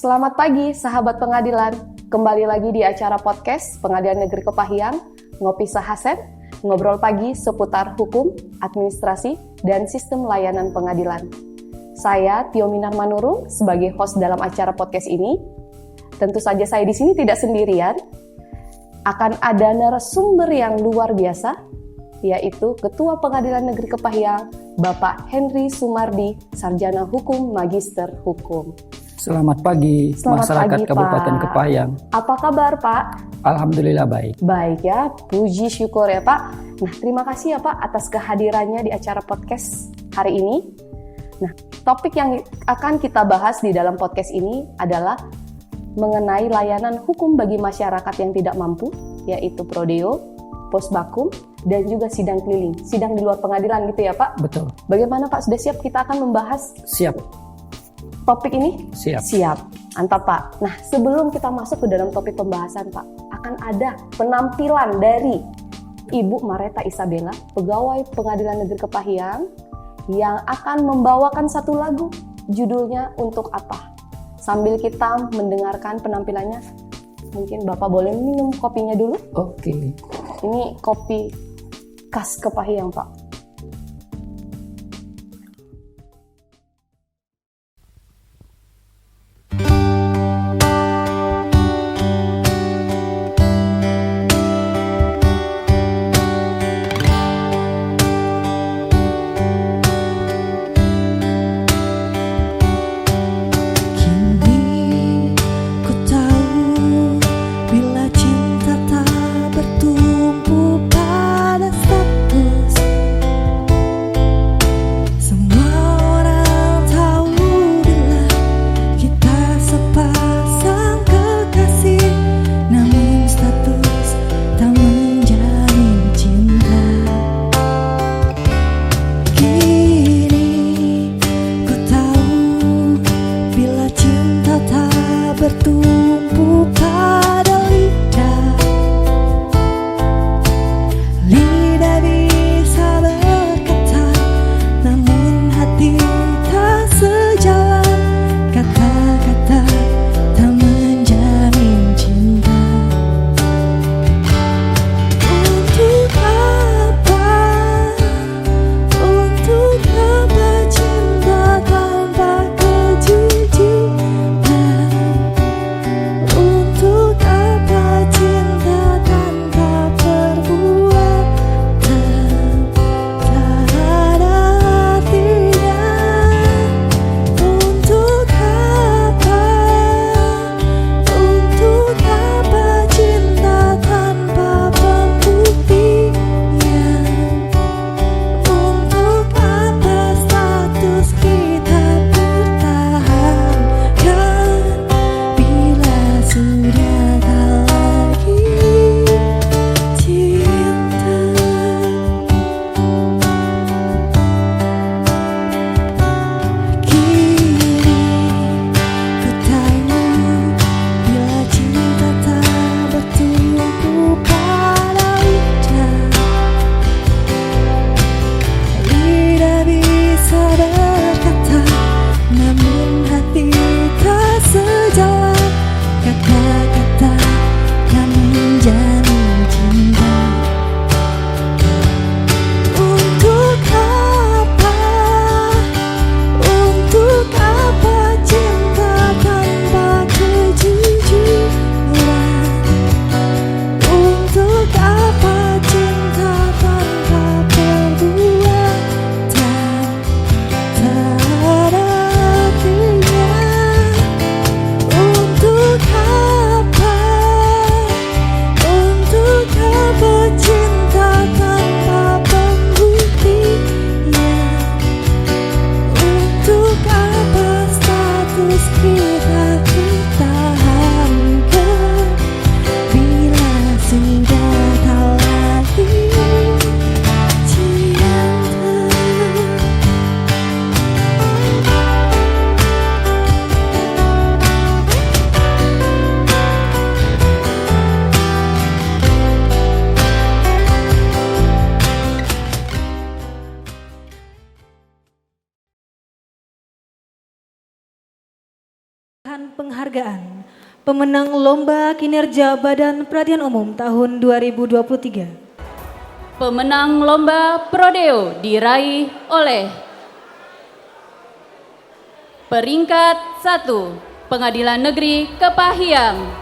Selamat pagi, sahabat pengadilan. Kembali lagi di acara podcast Pengadilan Negeri Kepahyang, Ngopi Sahaset, ngobrol pagi seputar hukum, administrasi, dan sistem layanan pengadilan. Saya Tio Minar Manurung sebagai host dalam acara podcast ini. Tentu saja saya di sini tidak sendirian. Akan ada narasumber yang luar biasa, yaitu Ketua Pengadilan Negeri Kepahyang, Bapak Henry Sumardi, Sarjana Hukum, Magister Hukum. Selamat pagi, masyarakat Kabupaten Pak. Kepahyang. Apa kabar, Pak? Alhamdulillah baik. Baik ya, puji syukur ya, Pak. Nah, terima kasih ya, Pak, atas kehadirannya di acara podcast hari ini. Nah, topik yang akan kita bahas di dalam podcast ini adalah mengenai layanan hukum bagi masyarakat yang tidak mampu, yaitu prodeo, posbakum, dan juga sidang keliling. Sidang di luar pengadilan gitu ya, Pak? Betul. Bagaimana, Pak? Sudah siap kita akan membahas Siap. topik ini? Siap. Siap. Mantap, Pak. Nah, sebelum kita masuk ke dalam topik pembahasan, Pak, akan ada penampilan dari Ibu Mareta Isabella, pegawai Pengadilan Negeri Kepahyang, yang akan membawakan satu lagu, judulnya Untuk Apa. Sambil kita mendengarkan penampilannya, mungkin Bapak boleh minum kopinya dulu. Oke. Ini kopi khas Kepahyang, Pak. penghargaan pemenang Lomba Kinerja Badan Peradilan Umum tahun 2023. Pemenang Lomba Prodeo diraih oleh peringkat 1 Pengadilan Negeri Kepahyang.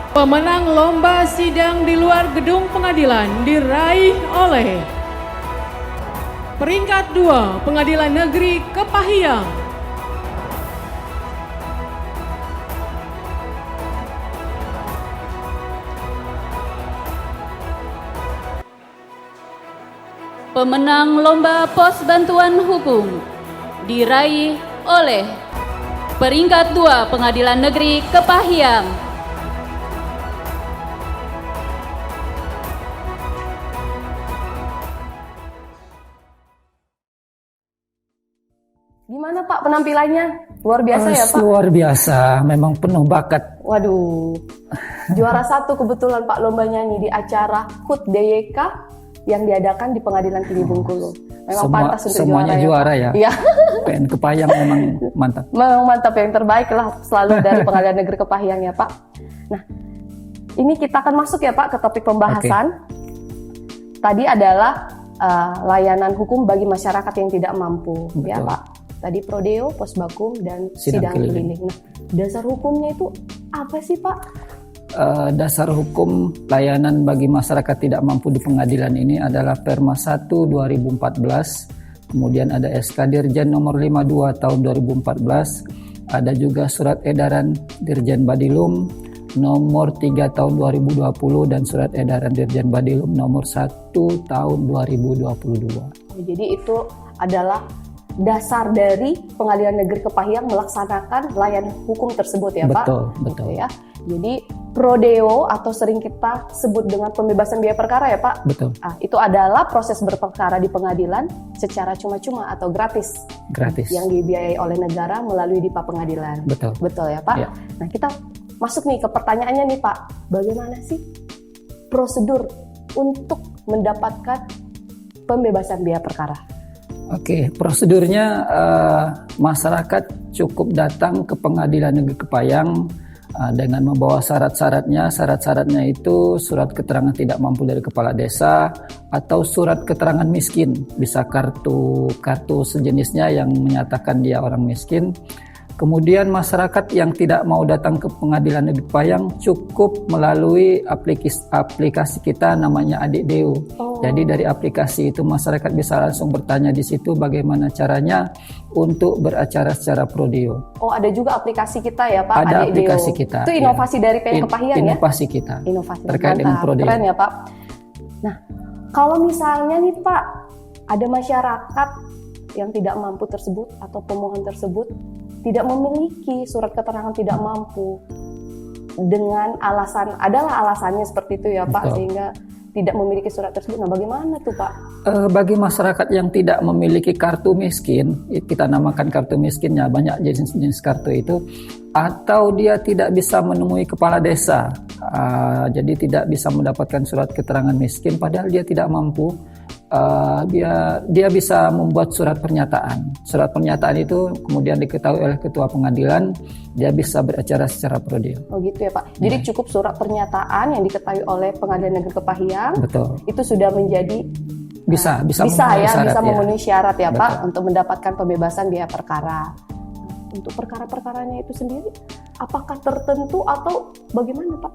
Pemenang lomba sidang di luar gedung pengadilan diraih oleh peringkat 2 Pengadilan Negeri Kepahyang. Pemenang Lomba Pos Bantuan Hukum diraih oleh peringkat 2 Pengadilan Negeri Kepahyang. Gimana Pak penampilannya? Luar biasa ya Pak? Luar biasa, memang penuh bakat. Waduh, juara 1 kebetulan Pak lomba nyanyi di acara HUT DYK yang diadakan di Pengadilan Tinggi Bengkulu. Memang pantas untuk semuanya juara ya. Iya. PN Kepahyang memang mantap. Memang mantap, yang terbaik lah selalu dari Pengadilan Negeri Kepahyang ya Pak. Nah, ini kita akan masuk ya Pak ke topik pembahasan. Tadi adalah layanan hukum bagi masyarakat yang tidak mampu. Betul. Ya Pak. Tadi Prodeo, Posbakum, dan Sidang Sidang Keliling. Keliling. Nah, dasar hukumnya itu apa sih Pak? Dasar hukum layanan bagi masyarakat tidak mampu di pengadilan ini adalah Perma 1 2014, kemudian ada SK Dirjen nomor 52 tahun 2014, ada juga surat edaran Dirjen Badilum nomor 3 tahun 2020 dan surat edaran Dirjen Badilum nomor 1 tahun 2022. Jadi itu adalah dasar dari Pengadilan Negeri Kepahyang melaksanakan layanan hukum tersebut ya Pak? Betul. Gitu ya. Jadi Prodeo atau sering kita sebut dengan pembebasan biaya perkara ya Pak? Betul. Itu adalah proses berperkara di pengadilan secara cuma-cuma atau gratis. Gratis. Yang dibiayai oleh negara melalui DIPA pengadilan. Betul. Betul ya Pak? Ya. Nah kita masuk nih ke pertanyaannya nih Pak. Bagaimana sih prosedur untuk mendapatkan pembebasan biaya perkara? Oke, prosedurnya masyarakat cukup datang ke Pengadilan Negeri Kepahyang dengan membawa syarat-syaratnya. Syarat-syaratnya itu surat keterangan tidak mampu dari kepala desa atau surat keterangan miskin, bisa kartu sejenisnya yang menyatakan dia orang miskin. Kemudian masyarakat yang tidak mau datang ke Pengadilan Negeri Kepahyang cukup melalui aplikasi kita namanya Adik Deu. Jadi dari aplikasi itu masyarakat bisa langsung bertanya di situ bagaimana caranya untuk beracara secara Prodeo. Oh, ada juga aplikasi kita ya Pak? Ada Adik aplikasi Deo. kita. Itu inovasi dari PN Kepahyang ya? Inovasi kita. Inovasi terkait dengan Prodeo. Keren ya Pak. Nah, kalau misalnya nih Pak, ada masyarakat yang tidak mampu tersebut atau pemohon tersebut tidak memiliki surat keterangan tidak mampu dengan adalah alasannya seperti itu ya Pak. Betul. Sehingga tidak memiliki surat tersebut. Nah, bagaimana tuh Pak? Bagi masyarakat yang tidak memiliki kartu miskin, kita namakan kartu miskinnya, banyak jenis kartu itu, atau dia tidak bisa menemui kepala desa, jadi tidak bisa mendapatkan surat keterangan miskin, padahal dia tidak mampu, dia bisa membuat surat pernyataan. Surat pernyataan itu kemudian diketahui oleh ketua pengadilan, dia bisa beracara secara Prodeo. Oh gitu ya Pak. Jadi cukup surat pernyataan yang diketahui oleh Pengadilan Negeri Kepahyang. Betul. Itu sudah menjadi Bisa memenuhi syarat ya Betul. Pak untuk mendapatkan pembebasan biaya perkara. Untuk perkara-perkaranya itu sendiri, apakah tertentu atau bagaimana Pak?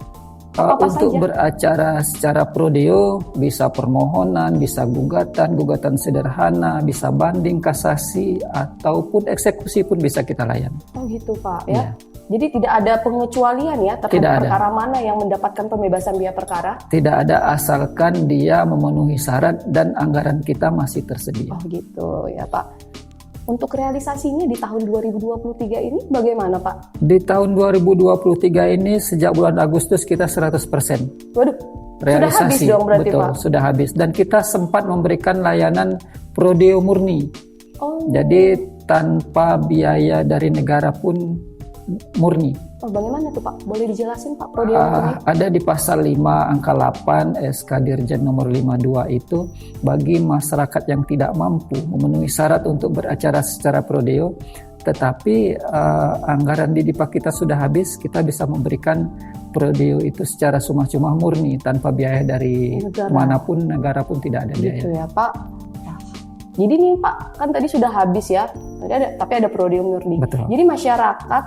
Apa Untuk saja? beracara secara Prodeo bisa permohonan, bisa gugatan sederhana, bisa banding kasasi ataupun eksekusi pun bisa kita layani. Oh gitu Pak Iya. ya. Jadi tidak ada pengecualian ya terhadap Tidak ada. perkara mana yang mendapatkan pembebasan biaya perkara? Tidak ada asalkan dia memenuhi syarat dan anggaran kita masih tersedia. Oh gitu ya Pak. Untuk realisasinya di tahun 2023 ini bagaimana Pak? Di tahun 2023 ini sejak bulan Agustus kita 100%. Waduh, sudah habis dong berarti betul, Pak? sudah habis. Dan kita sempat memberikan layanan Prodeo murni. Oh. Jadi tanpa biaya dari negara pun murni. Oh, bagaimana tuh Pak? Boleh dijelasin Pak prodi hukumnya? Ada di pasal 5 angka 8 SK Dirjen nomor 52 itu bagi masyarakat yang tidak mampu memenuhi syarat untuk beracara secara prodeo, tetapi anggaran didipak kita sudah habis, kita bisa memberikan prodeo itu secara cuma-cuma murni tanpa biaya dari manapun, negara pun tidak ada biaya. Gitu ya Pak. Jadi nih Pak, kan tadi sudah habis ya, tapi ada prodeo murni. Betul. Jadi masyarakat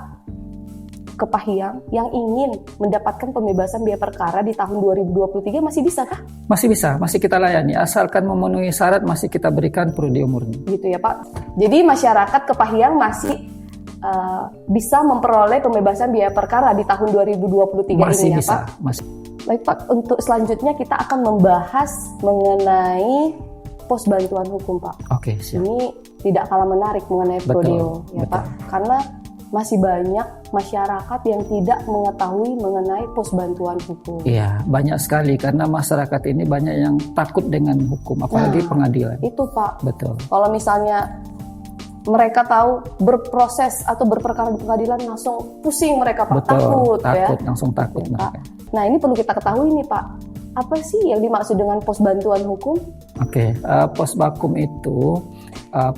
Kepahyang yang ingin mendapatkan pembebasan biaya perkara di tahun 2023 masih bisa kah? Masih bisa, masih kita layani. Asalkan memenuhi syarat masih kita berikan prodeo murni. Gitu ya Pak. Jadi masyarakat Kepahyang masih bisa memperoleh pembebasan biaya perkara di tahun 2023 masih ini ya bisa, Pak? Masih. Baik Pak, untuk selanjutnya kita akan membahas mengenai pos bantuan hukum Pak. Oke, siap. Ini tidak kalah menarik mengenai prodeo ya betul. Pak. Karena masih banyak masyarakat yang tidak mengetahui mengenai pos bantuan hukum. Iya, banyak sekali karena masyarakat ini banyak yang takut dengan hukum, apalagi pengadilan. Itu Pak. Betul. Kalau misalnya mereka tahu berproses atau berperkara di pengadilan langsung pusing mereka Pak. Betul, takut ya. langsung takut Ya, mereka. Pak. Nah ini perlu kita ketahui nih Pak. Apa sih yang dimaksud dengan pos bantuan hukum? Oke, pos bakum itu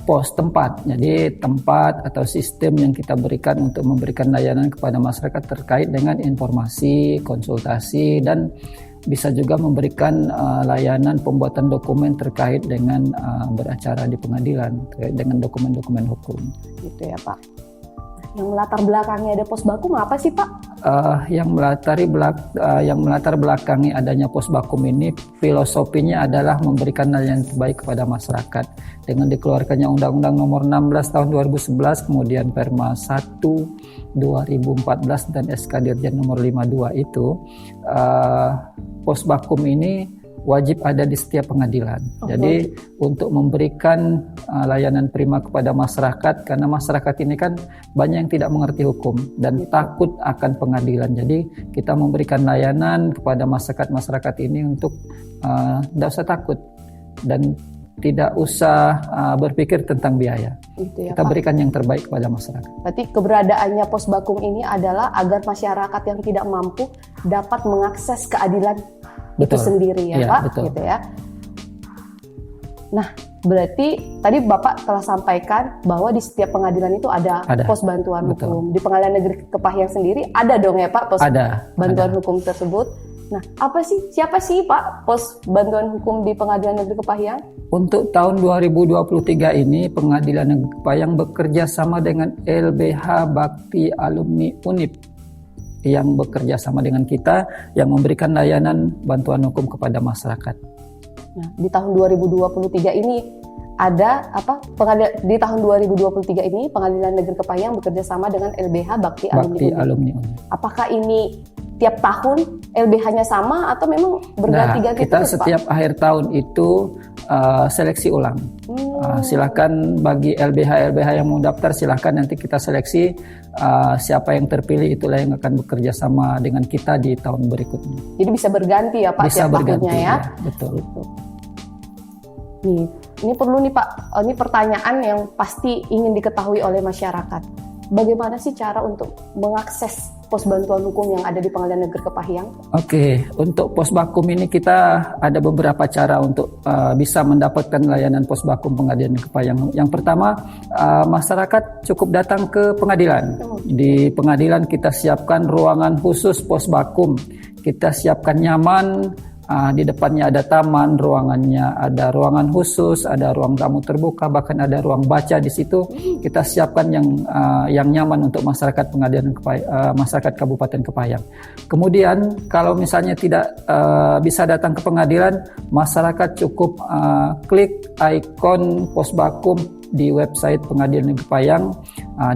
pos tempat. Jadi tempat atau sistem yang kita berikan untuk memberikan layanan kepada masyarakat terkait dengan informasi, konsultasi, dan bisa juga memberikan layanan pembuatan dokumen terkait dengan beracara di pengadilan, terkait dengan dokumen-dokumen hukum. Gitu ya Pak. Yang melatar belakangnya ada pos bakum apa sih Pak? Yang melatar belakangi adanya pos bakum ini, filosofinya adalah memberikan layanan terbaik kepada masyarakat. Dengan dikeluarkannya Undang-Undang Nomor 16 Tahun 2011, kemudian Perma 1 2014 dan SK Dirjen Nomor 52 itu, pos bakum ini wajib ada di setiap pengadilan. Jadi untuk memberikan layanan prima kepada masyarakat, karena masyarakat ini kan banyak yang tidak mengerti hukum dan takut akan pengadilan. Jadi kita memberikan layanan kepada masyarakat ini untuk tidak usah takut dan tidak usah berpikir tentang biaya. Gitu ya, kita Pak. berikan yang terbaik kepada masyarakat. Berarti keberadaannya pos bakum ini adalah agar masyarakat yang tidak mampu dapat mengakses keadilan itu sendiri ya, Pak, betul. gitu ya. Nah, berarti tadi Bapak telah sampaikan bahwa di setiap pengadilan itu ada pos bantuan hukum. Di Pengadilan Negeri Kepahyang sendiri ada dong ya Pak pos bantuan hukum tersebut. Nah, siapa sih Pak pos bantuan hukum di Pengadilan Negeri Kepahyang? Untuk tahun 2023 ini Pengadilan Negeri Kepahyang bekerja sama dengan LBH Bakti Alumni Unip yang bekerja sama dengan kita yang memberikan layanan bantuan hukum kepada masyarakat. Nah, di tahun 2023 ini ada di tahun 2023 ini Pengadilan Negeri Kepahyang bekerja sama dengan LBH Bakti Alumni Unip. Apakah ini tiap tahun LBH-nya sama atau memang berganti-ganti kita terus, setiap Pak? akhir tahun itu seleksi ulang. Silakan bagi LBH yang mau daftar, silakan nanti kita seleksi siapa yang terpilih, itulah yang akan bekerja sama dengan kita di tahun berikutnya. Jadi bisa berganti ya Pak bisa tiap berganti, tahunnya ya? Betul. Gitu. Nih, ini perlu nih Pak, ini pertanyaan yang pasti ingin diketahui oleh masyarakat. Bagaimana sih cara untuk mengakses pos bantuan hukum yang ada di Pengadilan Negeri Kepahyang? Oke, untuk pos bakum ini kita ada beberapa cara untuk bisa mendapatkan layanan pos bakum Pengadilan Negeri Kepahyang. Yang pertama, masyarakat cukup datang ke pengadilan. Di pengadilan kita siapkan ruangan khusus pos bakum. Kita siapkan nyaman. Di depannya ada taman, ruangannya ada ruangan khusus, ada ruang tamu terbuka, bahkan ada ruang baca di situ. Kita siapkan yang nyaman untuk masyarakat masyarakat Kabupaten Kepahyang. Kemudian kalau misalnya tidak bisa datang ke pengadilan, masyarakat cukup klik ikon pos bakum di website Pengadilan Negeri Kepahyang.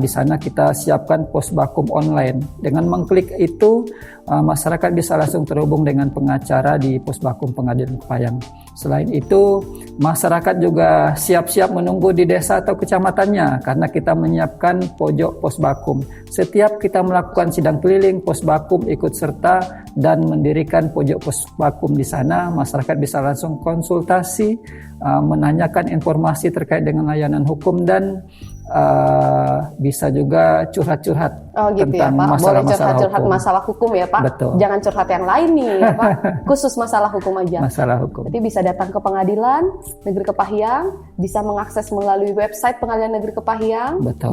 Di sana kita siapkan pos bakum online. Dengan mengklik itu, masyarakat bisa langsung terhubung dengan pengacara di pos bakum Pengadilan Kepahyang. Selain itu, masyarakat juga siap-siap menunggu di desa atau kecamatannya karena kita menyiapkan pojok pos bakum. Setiap kita melakukan sidang keliling, pos bakum ikut serta dan mendirikan pojok pos bakum di sana. Masyarakat bisa langsung konsultasi, menanyakan informasi terkait dengan layanan hukum dan bisa juga curhat-curhat gitu tentang ya Pak, boleh masalah-masalah curhat-curhat hukum. masalah hukum ya Pak. Betul. Jangan curhat yang lain nih ya Pak, khusus masalah hukum aja. Masalah hukum. Jadi bisa datang ke Pengadilan Negeri Kepahyang, bisa mengakses melalui website Pengadilan Negeri Kepahyang. Betul.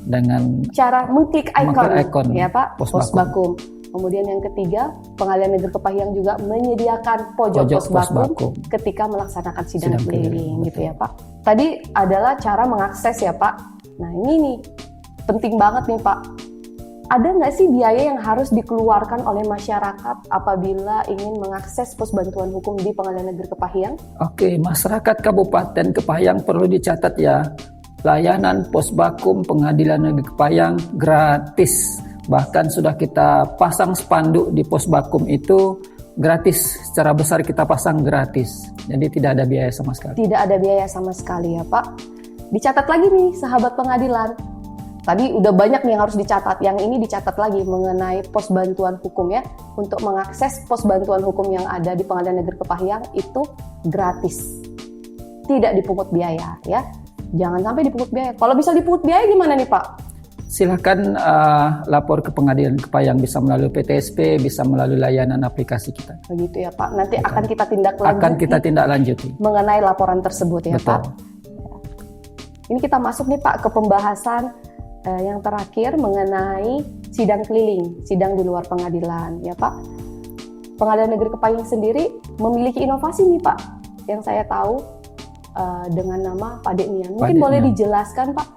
dengan cara mengklik icon ya Pak, Posbakum. Kemudian yang ketiga, Pengadilan Negeri Kepahyang juga menyediakan pojok Posbakum ketika melaksanakan sidang keliling gitu ya Pak. Tadi adalah cara mengakses ya Pak. Nah ini nih, penting banget nih Pak. Ada nggak sih biaya yang harus dikeluarkan oleh masyarakat apabila ingin mengakses pos bantuan hukum di Pengadilan Negeri Kepahyang? Oke, masyarakat Kabupaten Kepahyang perlu dicatat ya. Layanan Posbakum Pengadilan Negeri Kepahyang gratis. Bahkan sudah kita pasang spanduk di Posbakum itu gratis. Secara besar kita pasang gratis. Jadi tidak ada biaya sama sekali. Tidak ada biaya sama sekali ya Pak. Dicatat lagi nih sahabat pengadilan. Tadi udah banyak nih yang harus dicatat. Yang ini dicatat lagi mengenai pos bantuan hukum ya. Untuk mengakses pos bantuan hukum yang ada di Pengadilan Negeri Kepahyang itu gratis. Tidak dipungut biaya ya. Jangan sampai dipungut biaya. Kalau bisa dipungut biaya gimana nih Pak? Silakan lapor ke Pengadilan Kepahyang, bisa melalui PTSP, bisa melalui layanan aplikasi kita. Begitu ya Pak. Nanti akan kita tindak lanjuti. Akan kita tindak lanjuti mengenai laporan tersebut ya Betul. Pak. Ini kita masuk nih Pak ke pembahasan yang terakhir mengenai sidang keliling, sidang di luar pengadilan ya Pak. Pengadilan Negeri Kepahyang sendiri memiliki inovasi nih Pak, yang saya tahu dengan nama Padeknian. Mungkin boleh dijelaskan Pak?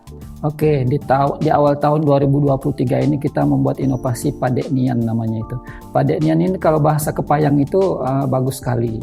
Oke, di awal tahun 2023 ini kita membuat inovasi Padeknian namanya itu. Padeknian ini kalau bahasa Kepahyang itu bagus sekali.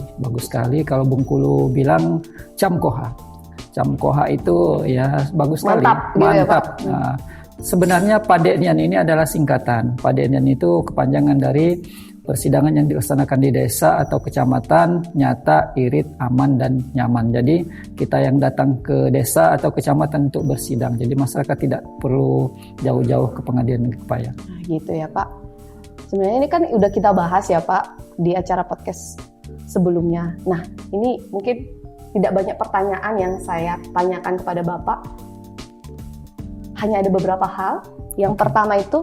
Kalau Bengkulu bilang Camkoha. Camkoha itu ya bagus sekali. Mantap. Gitu ya, Pak? Nah, sebenarnya Padeknian ini adalah singkatan. Padeknian itu kepanjangan dari persidangan yang dilaksanakan di desa atau kecamatan nyata, irit, aman, dan nyaman. Jadi kita yang datang ke desa atau kecamatan untuk bersidang. Jadi masyarakat tidak perlu jauh-jauh ke Pengadilan Negeri Kepahyang. Nah, gitu ya Pak. Sebenarnya ini kan udah kita bahas ya Pak di acara podcast sebelumnya. Nah ini mungkin tidak banyak pertanyaan yang saya tanyakan kepada Bapak. Hanya ada beberapa hal. Yang pertama itu,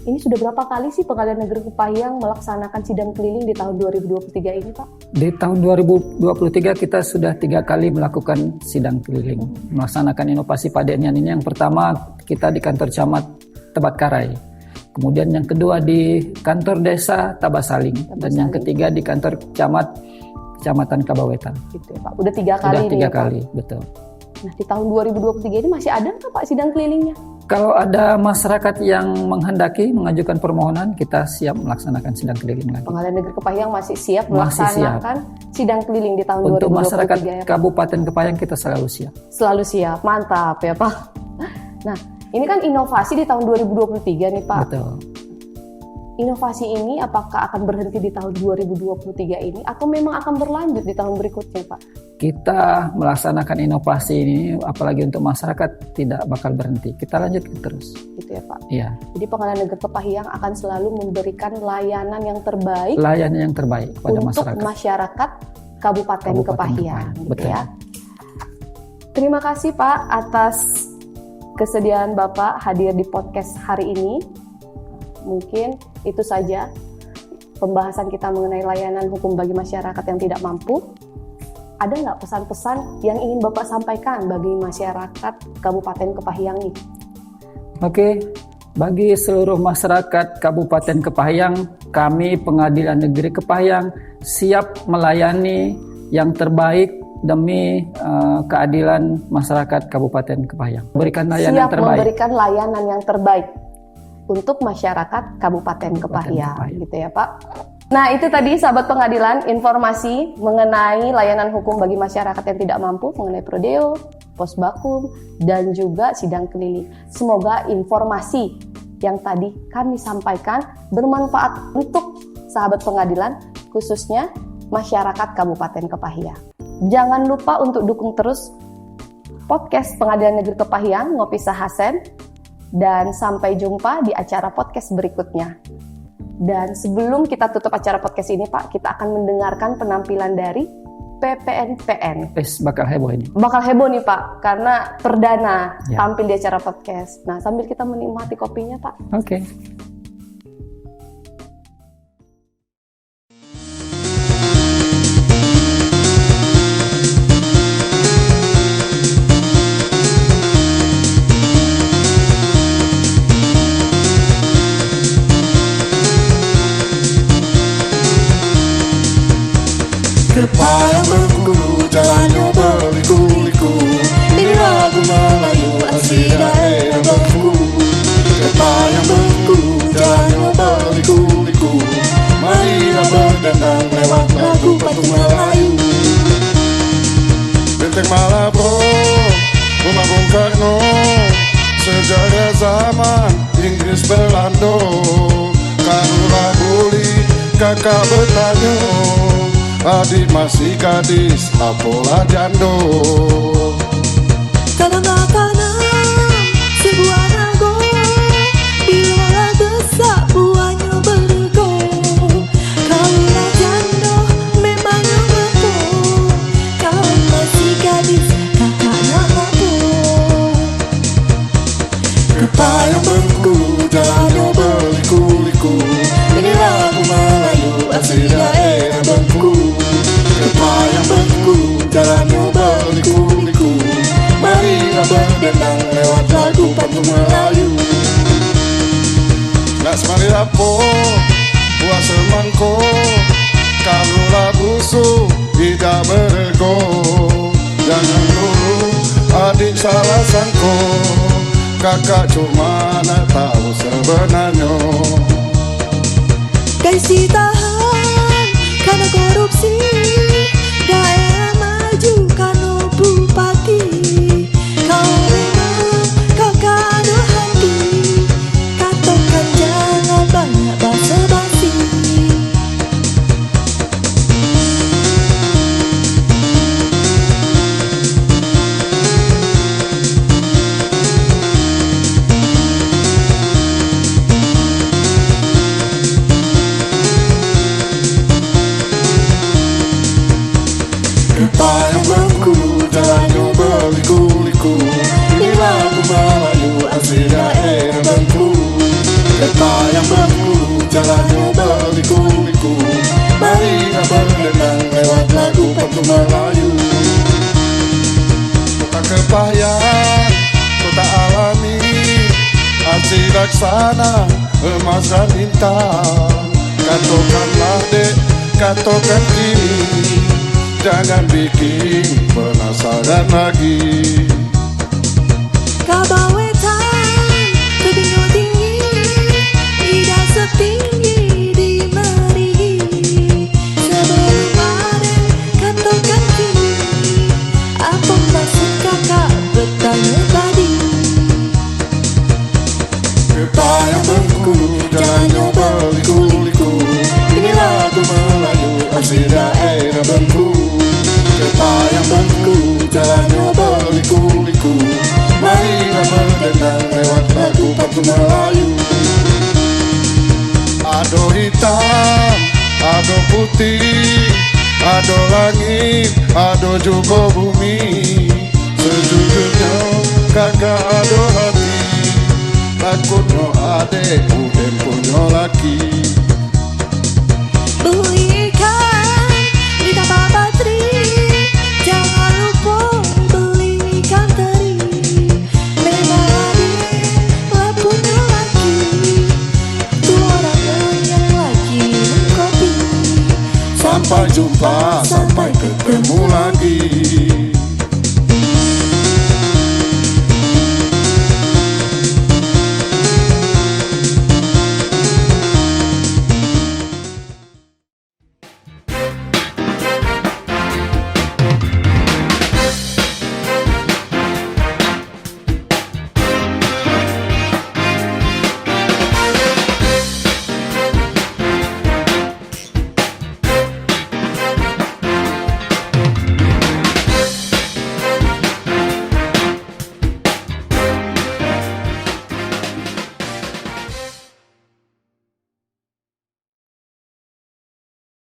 ini sudah berapa kali sih Pengadilan Negeri Kepahyang melaksanakan sidang keliling di tahun 2023 ini Pak? Di tahun 2023 kita sudah 3 kali melakukan sidang keliling. Melaksanakan inovasi Padeknian ini, yang pertama kita di kantor camat Tebatkarai. Kemudian yang kedua di kantor desa Tabasaling. Dan yang ketiga di kantor Kecamatan Kabawetan. Gitu ya Pak. Udah 3 kali Sudah 3 nih ya, kali, Pak? betul. Nah di tahun 2023 ini masih ada nggak Pak sidang kelilingnya? Kalau ada masyarakat yang menghendaki mengajukan permohonan, kita siap melaksanakan sidang keliling lagi. Pengadilan Negeri Kepahyang masih siap melaksanakan sidang keliling di tahun Untuk 2023 masyarakat ya, Pak? Kabupaten Kepahyang kita selalu siap. Selalu siap, mantap ya Pak. Nah ini kan inovasi di tahun 2023 nih Pak. Betul. Inovasi ini apakah akan berhenti di tahun 2023 ini atau memang akan berlanjut di tahun berikutnya Pak? Kita melaksanakan inovasi ini apalagi untuk masyarakat tidak bakal berhenti. Kita lanjutkan terus. Gitu ya Pak. Iya. Jadi Pengadilan Negeri Kepahyang akan selalu memberikan layanan yang terbaik Layanan yang terbaik kepada untuk masyarakat. Kabupaten Kepahyang. Gitu Betul. ya. Terima kasih Pak atas kesediaan Bapak hadir di podcast hari ini. Mungkin itu saja pembahasan kita mengenai layanan hukum bagi masyarakat yang tidak mampu. Ada nggak pesan-pesan yang ingin Bapak sampaikan bagi masyarakat Kabupaten Kepahyang ini? Oke, bagi seluruh masyarakat Kabupaten Kepahyang, kami Pengadilan Negeri Kepahyang siap melayani yang terbaik demi keadilan masyarakat Kabupaten Kepahyang. Berikan layanan siap terbaik. Memberikan layanan yang terbaik untuk masyarakat Kabupaten Kepahyang, gitu ya Pak. Nah itu tadi sahabat pengadilan, informasi mengenai layanan hukum bagi masyarakat yang tidak mampu mengenai Prodeo, Posbakum, dan juga sidang keliling. Semoga informasi yang tadi kami sampaikan bermanfaat untuk sahabat pengadilan, khususnya masyarakat Kabupaten Kepahyang. Jangan lupa untuk dukung terus podcast Pengadilan Negeri Kepahyang, Ngopi Sahasen, dan sampai jumpa di acara podcast berikutnya. Dan sebelum kita tutup acara podcast ini Pak, kita akan mendengarkan penampilan dari PPNPN. Bakal heboh ini. Bakal heboh nih Pak, karena perdana Ya. tampil di acara podcast. Nah, sambil kita menikmati kopinya Pak. Oke. Kepayang Bengkulu, jalannya berliku-liku. Ini lagu Melayu asli daerah Bengkulu. Kepayang Bengkulu, jalannya berliku-liku. Marilah berdendang lewat lagu patung Melayu. Benteng Malabro, rumah Bung Karno, sejarah zaman Inggris Belanda. Karulah buli, kakak bertanya, adik masih gadis, apalah jando. Tanam-tanam sebuah nago, bila besar buahnya bergo. Kaulah janda memangnya mampu, kau masih gadis kakaknya mampu. Kepayang Bengkulu, jalannya berliku-liku. Ini lagu Melayu asli daerah Bengkulu. Kepayang Bengkulu, jalannya berliku-liku. Marilah berdendang lewat lagu patung Melayu. Las mari lapo, buah semangko. Karulah busuk, tidak berego. Jangan dulu adik salah sangko, kakak cuma nak tahu sebenarnya. Guys ditahan karena korupsi, daerah maju karena bupati. Kau memang kakak ada hati, katakan jangan banyak basa-basi. Kepayang Bengkulu, jalannya berliku-liku. Ini lagu Melayu asli daerah Bengkulu. Kepayang Bengkulu, jalannya berliku-liku. Marilah berdendang lewat lagu patung Melayu. Kota Kepayang, kota alami, asli laksana, emas dan intan. Katakanlah dek, katakan kini, jangan bikin penasaran lagi. Kabawetan tebing tinggi, tidak setinggi di Merigi. Sebelum ada katakan kini, apa maksud kakak bertanya tadi? Kepayang Bengkulu, jalannya berliku-liku. Ini lagu Melayu asli daerah Bengkulu. Kepayang Bengkulu, jalannya berliku-liku. Marilah berdendang lewat lagu patung Melayu. Ado hitam, ado putih, ado langit, ado juga bumi. Sejujurnya kakak ado hati, takutnya adek udah punya laki. Beli ikan di kapal bateri, jangan lupa beli ikan teri. Memang adiklah punya laki, tuh orangnya yang lagi minum kopi. Sampai jumpa, sampai ketemu lagi.